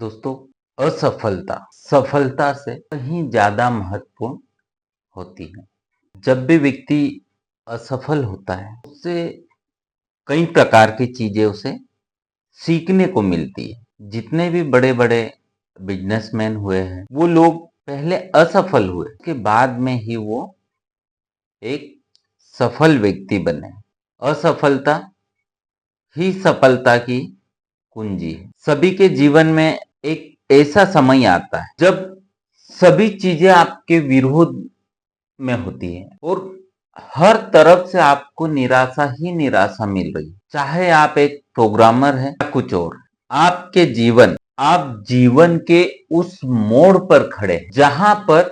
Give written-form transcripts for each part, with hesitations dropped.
दोस्तों, असफलता सफलता से कहीं ज्यादा महत्वपूर्ण होती है। जब भी व्यक्ति असफल होता है, उससे कई प्रकार की चीजें उसे सीखने को मिलती है। जितने भी बड़े बड़े बिजनेसमैन हुए हैं, वो लोग पहले असफल हुए, उसके बाद में ही वो एक सफल व्यक्ति बने। असफलता ही सफलता की कुंजी है। सभी के जीवन में एक ऐसा समय आता है जब सभी चीजें आपके विरोध में होती है और हर तरफ से आपको निराशा ही निराशा मिल रही है। चाहे आप एक प्रोग्रामर हैं या कुछ और, आप जीवन के उस मोड़ पर खड़े हैं जहां पर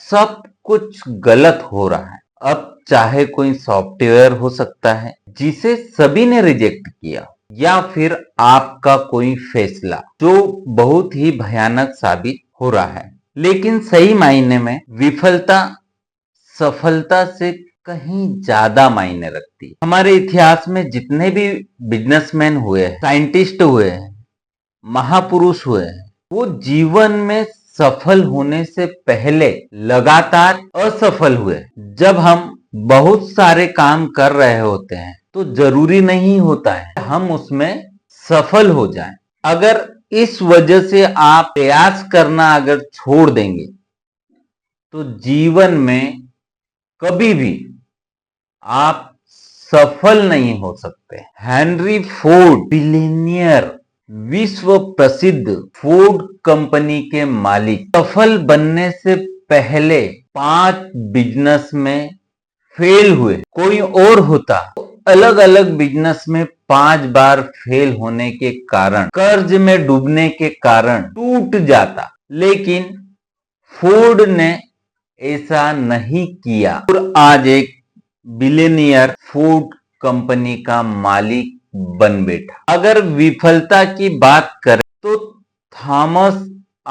सब कुछ गलत हो रहा है। अब चाहे कोई सॉफ्टवेयर हो सकता है जिसे सभी ने रिजेक्ट किया, या फिर आपका कोई फैसला जो बहुत ही भयानक साबित हो रहा है। लेकिन सही मायने में विफलता सफलता से कहीं ज्यादा मायने रखती है। हमारे इतिहास में जितने भी बिजनेसमैन हुए हैं, साइंटिस्ट हुए हैं, महापुरुष हुए हैं, वो जीवन में सफल होने से पहले लगातार असफल हुए। जब हम बहुत सारे काम कर रहे होते हैं तो जरूरी नहीं होता है हम उसमें सफल हो जाएं। अगर इस वजह से आप प्रयास करना अगर छोड़ देंगे तो जीवन में कभी भी आप सफल नहीं हो सकते। हेनरी फोर्ड, बिलियनियर, विश्व प्रसिद्ध फोर्ड कंपनी के मालिक, सफल बनने से पहले 5 बिजनेस में फेल हुए। कोई और होता तो अलग अलग बिजनेस में 5 बार फेल होने के कारण, कर्ज में डूबने के कारण टूट जाता। लेकिन फोर्ड ने ऐसा नहीं किया और आज एक बिलियनियर फोर्ड कंपनी का मालिक बन बैठा। अगर विफलता की बात करें तो थॉमस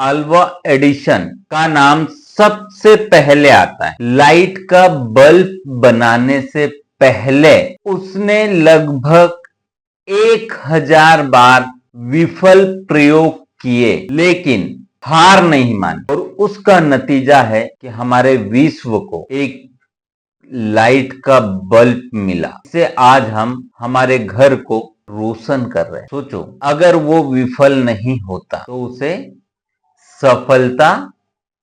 अल्वा एडिसन का नाम सबसे पहले आता है। लाइट का बल्ब बनाने से पहले उसने लगभग 1000 बार विफल प्रयोग किए, लेकिन हार नहीं मानी। और उसका नतीजा है कि हमारे विश्व को एक लाइट का बल्ब मिला। इससे आज हम हमारे घर को रोशन कर रहे हैं। सोचो, अगर वो विफल नहीं होता तो उसे सफलता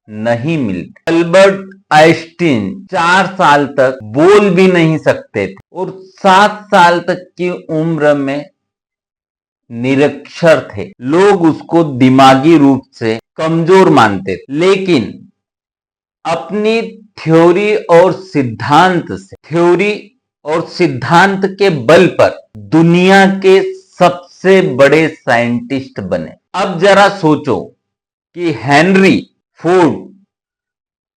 नहीं मिलती। अल्बर्ट आइंस्टीन 4 साल तक बोल भी नहीं सकते थे और 7 साल तक की उम्र में निरक्षर थे। लोग उसको दिमागी रूप से कमजोर मानते थे, लेकिन अपनी थ्योरी और सिद्धांत के बल पर दुनिया के सबसे बड़े साइंटिस्ट बने। अब जरा सोचो कि हेनरी फोर्ड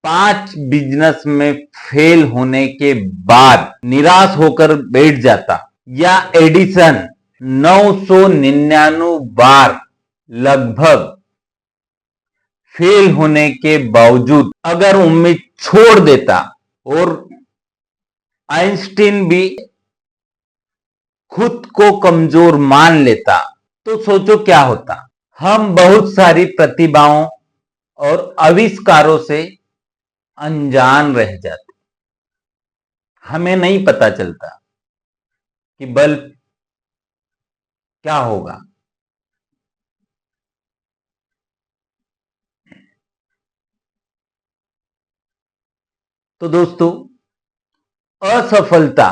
5 बिजनेस में फेल होने के बाद निराश होकर बैठ जाता, या एडिसन 999 बार लगभग फेल होने के बावजूद अगर उम्मीद छोड़ देता, और आइंस्टीन भी खुद को कमजोर मान लेता, तो सोचो क्या होता। हम बहुत सारी प्रतिभाओं और आविष्कारों से अनजान रह जाते। हमें नहीं पता चलता कि बल्ब क्या होगा। तो दोस्तों, असफलता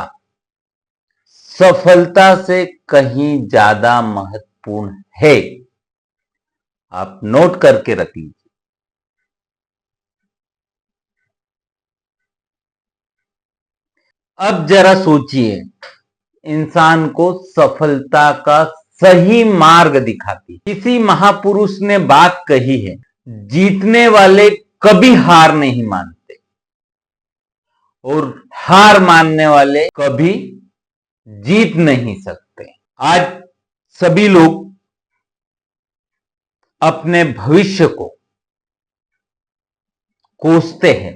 सफलता से कहीं ज्यादा महत्वपूर्ण है। आप नोट करके रख लीजिए। अब जरा सोचिए, इंसान को सफलता का सही मार्ग दिखाती किसी महापुरुष ने बात कही है, जीतने वाले कभी हार नहीं मानते और हार मानने वाले कभी जीत नहीं सकते। आज सभी लोग अपने भविष्य को कोसते हैं।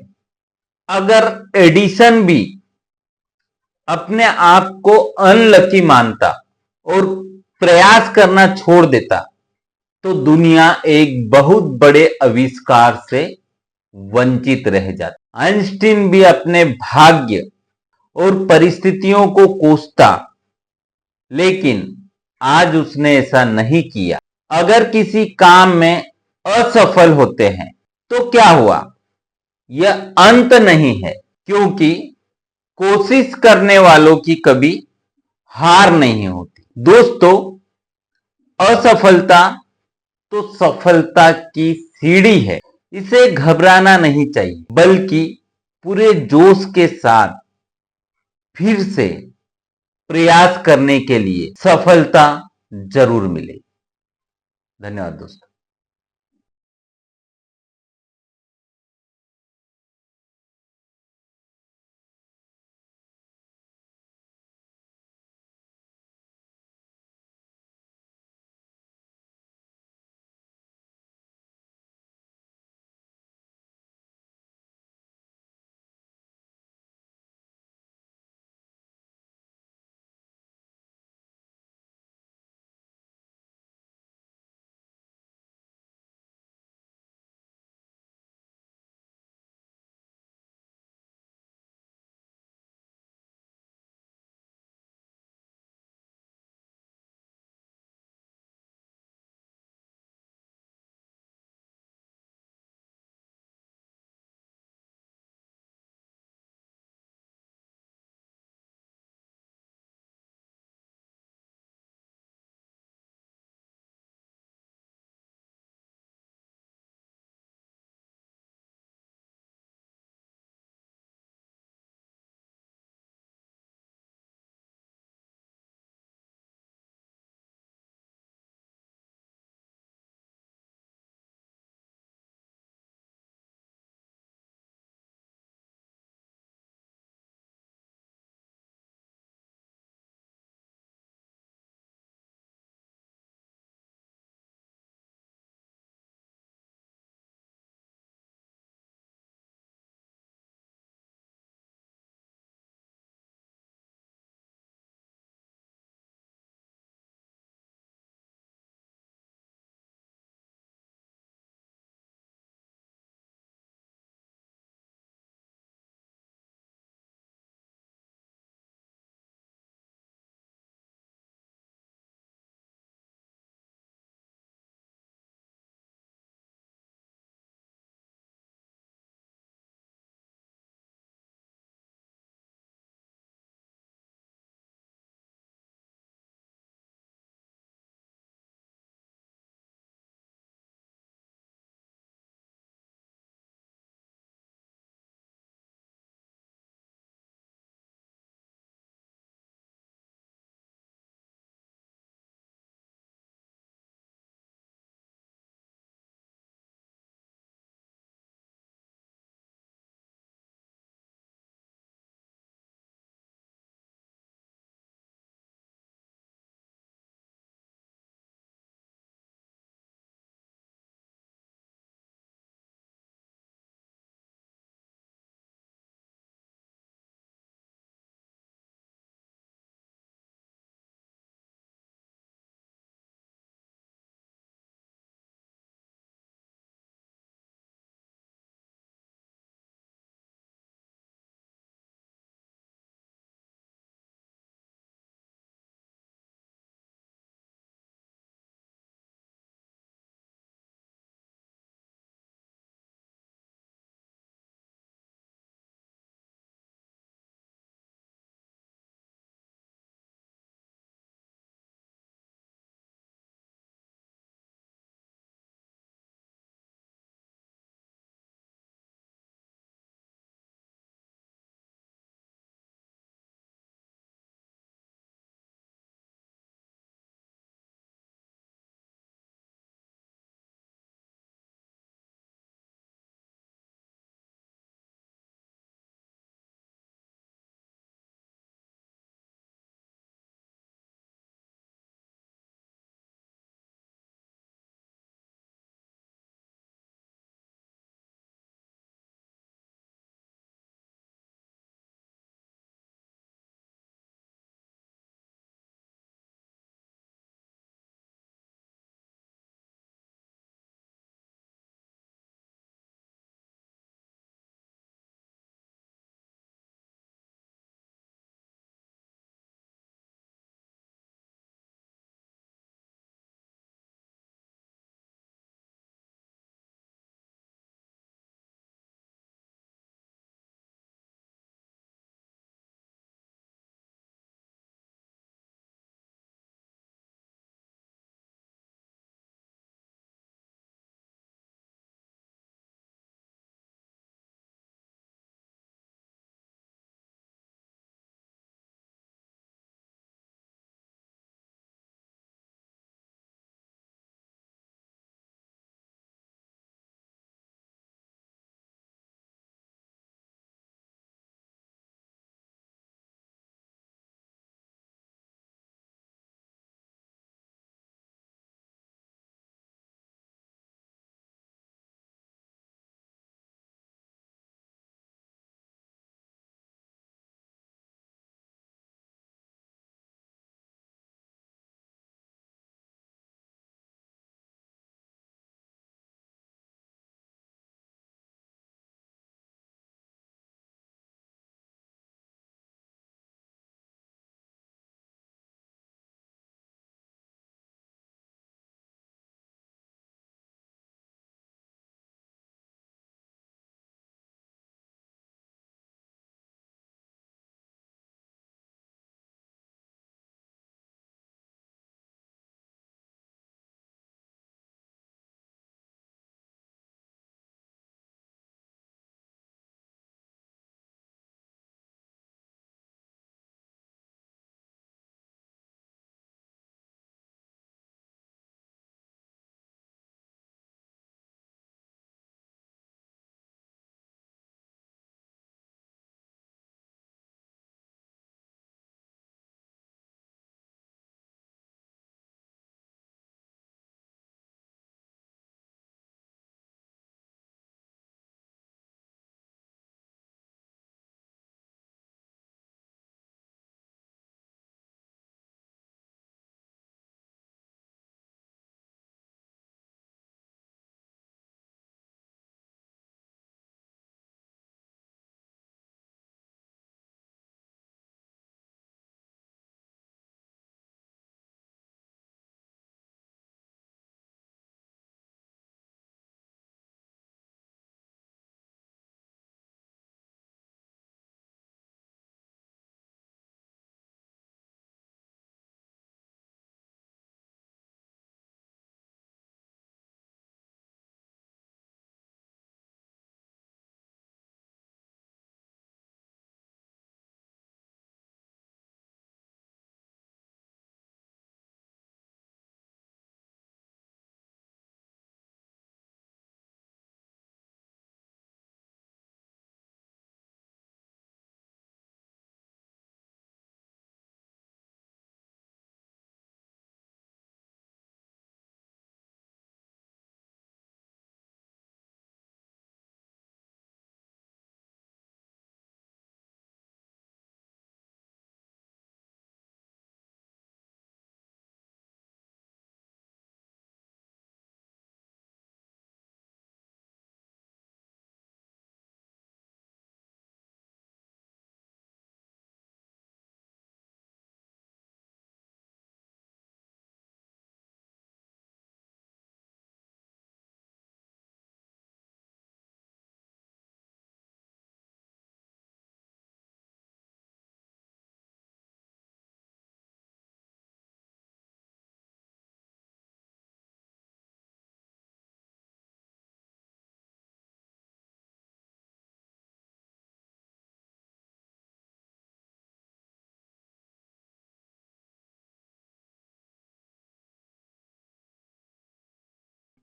अगर एडिसन भी अपने आप को अनलकी मानता और प्रयास करना छोड़ देता, तो दुनिया एक बहुत बड़े आविष्कार से वंचित रह जाती। आइंस्टीन भी अपने भाग्य और परिस्थितियों को कोसता, लेकिन आज उसने ऐसा नहीं किया। अगर किसी काम में असफल होते हैं तो क्या हुआ, यह अंत नहीं है, क्योंकि कोशिश करने वालों की कभी हार नहीं होती। दोस्तों, असफलता तो सफलता की सीढ़ी है, इसे घबराना नहीं चाहिए, बल्कि पूरे जोश के साथ फिर से प्रयास करने के लिए सफलता जरूर मिलेगी। धन्यवाद दोस्तों।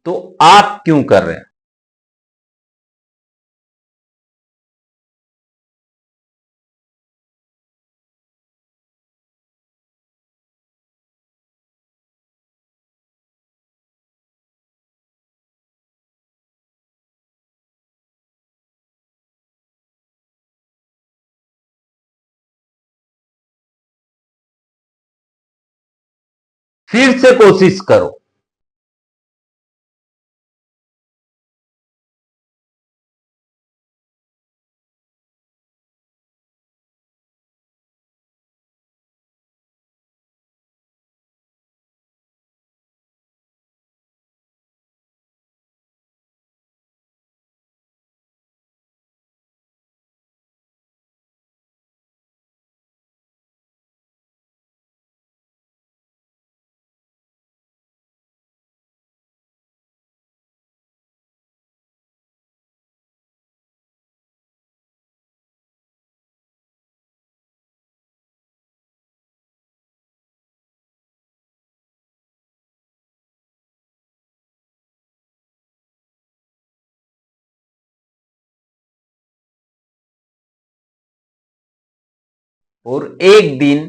तो आप क्यों कर रहे हैं? फिर से कोशिश करो। और एक दिन